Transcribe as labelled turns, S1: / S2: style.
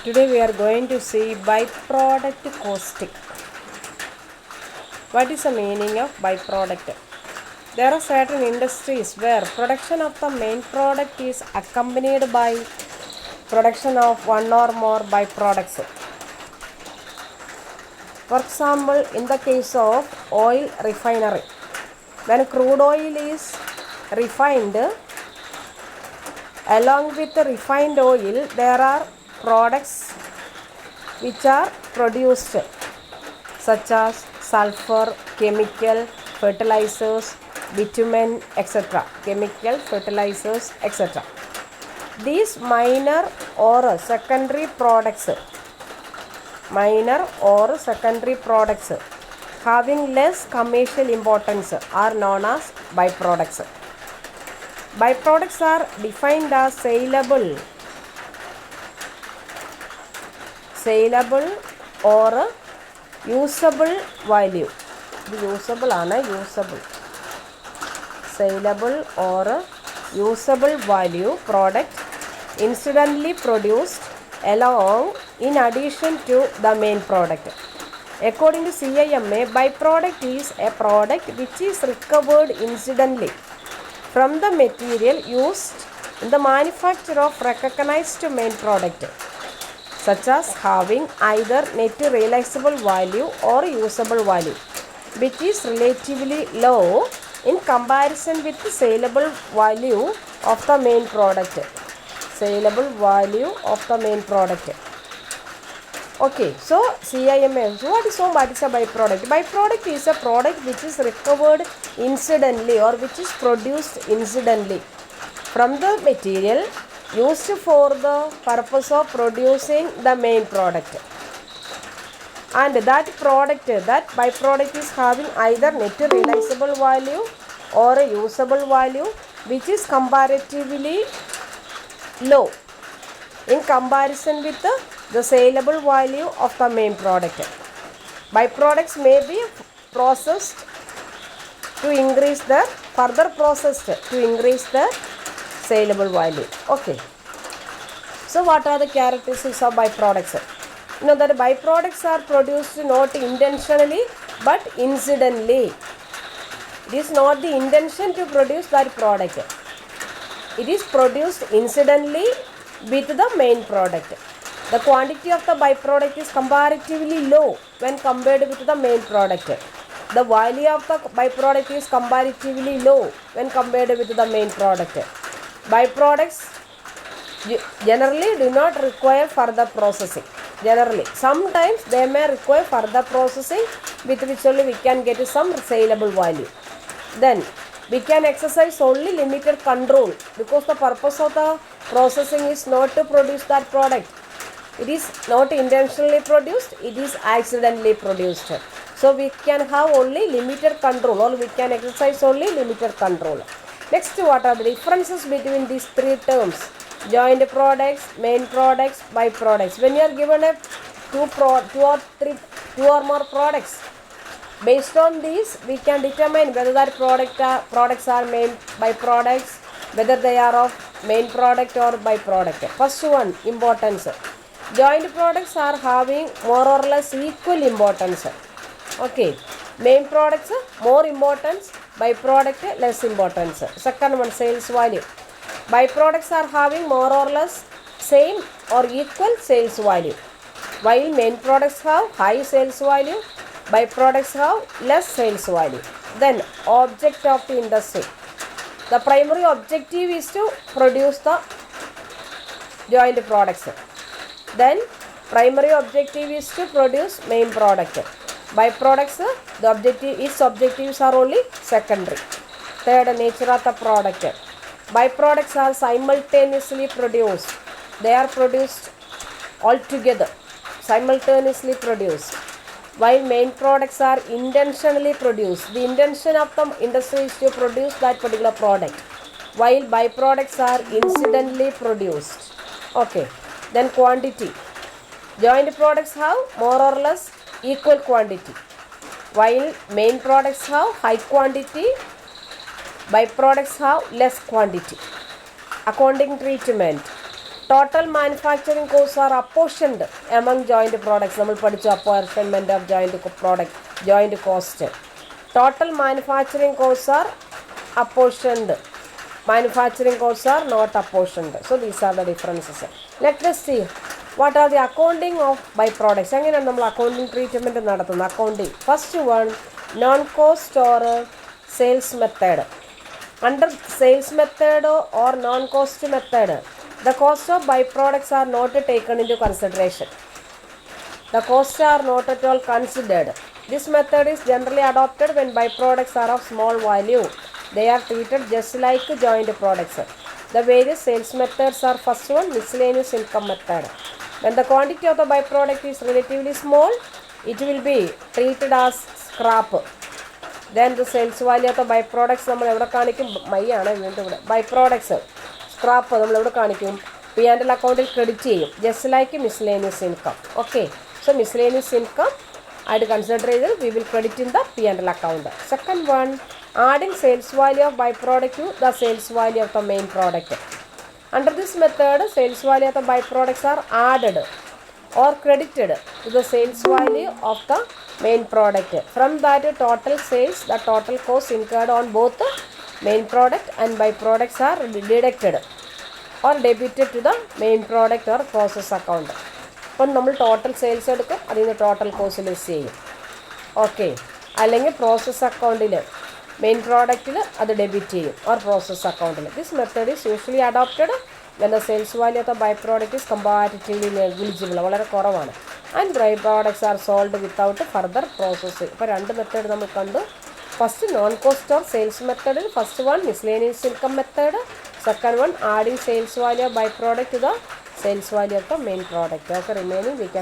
S1: Today we are going to see byproduct costing. What is the meaning of byproduct? There are certain industries where production of the main product is accompanied by production of one or more byproducts. For example, in the case of oil refinery, when crude oil is refined, along with the refined oil, there are products which are produced, such as sulfur, chemical, fertilizers, bitumen, etc. Chemical, fertilizers, etc. These minor or secondary products having less commercial importance are known as byproducts. Byproducts are defined as saleable or usable value. Saleable or usable value product incidentally produced along in addition to the main product. According to CIMA, byproduct is a product which is recovered incidentally from the material used in the manufacture of recognized main product, such as having either net realizable value or usable value, which is relatively low in comparison with the saleable value of the main product. Okay, so CIMA, what is a byproduct? Byproduct is a product which is recovered incidentally or which is produced incidentally from the material used for the purpose of producing the main product. And that byproduct is having either net realizable value or a usable value which is comparatively low in comparison with the saleable value of the main product. Byproducts may be further processed to increase the saleable value. Okay. So what are the characteristics of byproducts? You know that byproducts are produced not intentionally but incidentally. It is not the intention to produce that product. It is produced incidentally with the main product. The quantity of the byproduct is comparatively low when compared with the main product. The value of the byproduct is comparatively low when compared with the main product. Byproducts generally do not require further processing. Sometimes they may require further processing, with which only we can get some saleable value. Then we can exercise only limited control, because the purpose of the processing is not to produce that product. It is not intentionally produced, it is accidentally produced. So we can have only limited control, or we can exercise only limited control. Next, what are the differences between these three terms? Joint products, main products, byproducts. When you are given a two or more products, based on these we can determine whether that products are main byproducts, whether they are of main product or byproduct. First one, importance. Joint products are having more or less equal importance. Okay, main products more importance, byproduct less importance. Second one, sales value. Byproducts are having more or less same or equal sales value, while main products have high sales value, byproducts have less sales value. Then object of the industry. The primary objective is to produce the joint products. Then primary objective is to produce main product. Byproducts, its objectives are only secondary. Third, nature of the product. Byproducts are simultaneously produced. They are produced altogether, simultaneously produced, while main products are intentionally produced. The intention of the industry is to produce that particular product, while byproducts are incidentally produced. Okay. Then quantity. Joint products have more or less equal quantity, while main products have high quantity, byproducts have less quantity. Accounting treatment. Total manufacturing costs are apportioned among joint products. നമ്മൾ പഠിച്ചു apportionment of joint cost. Total manufacturing costs are apportioned. Manufacturing costs are not apportioned. So these are the differences. Let us see what are the accounting of byproducts. എങ്ങനെയാണ് നമ്മൾ accounting treatment നടത്തുന്നത്? Accounting first one non cost or sales method. Under sales method or non-cost method, the cost of byproducts are not taken into consideration. The costs are not at all considered. This method is generally adopted when byproducts are of small value. They are treated just like joint products. The various sales methods are: first one, miscellaneous income method. When the quantity of the byproduct is relatively small, it will be treated as scrap. Then the sales value of the byproducts നമ്മൾ എവിടെ കാണിക്കും? മൈയാണ് വീണ്ടും ഇവിടെ. ബൈപ്രോഡക്ട്സ് scrap നമ്മൾ എവിടെ കാണിക്കും? P&L അക്കൗണ്ടിൽ credit ചെയ്യും, just like miscellaneous income. Okay, so miscellaneous income ആയിട്ട് കൺസിഡർ ചെയ്ത് we will credit in the P&L account. Second one, adding sales value of byproduct to the sales value of the main product. Under this method, sales value of the byproducts are added or credited to the sales value of the main product. From that total sales, the total costs incurred on both the main product and byproducts are deducted or debited to the main product or process account. അപ്പം നമ്മൾ total sales എടുക്കും, അതിൽ നിന്ന് total cost list ചെയ്യും. Okay, അല്ലെങ്കിൽ process അക്കൗണ്ടിൽ main പ്രോഡക്റ്റിൽ അത് debit ചെയ്യും ഓർ പ്രോസസ് അക്കൗണ്ടിൽ. This method is usually adopted when the sales value of the byproduct is comparatively negligible, വളരെ കുറവാണ്. And byproducts are sold without further processing. ഇപ്പോൾ രണ്ട് മെത്തേഡ് നമ്മൾ കണ്ടു. First non cost or sales മെത്തേഡിൽ first one miscellaneous income method, second one adding sales value of byproduct to the sales value of the main product. Okay, remaining we can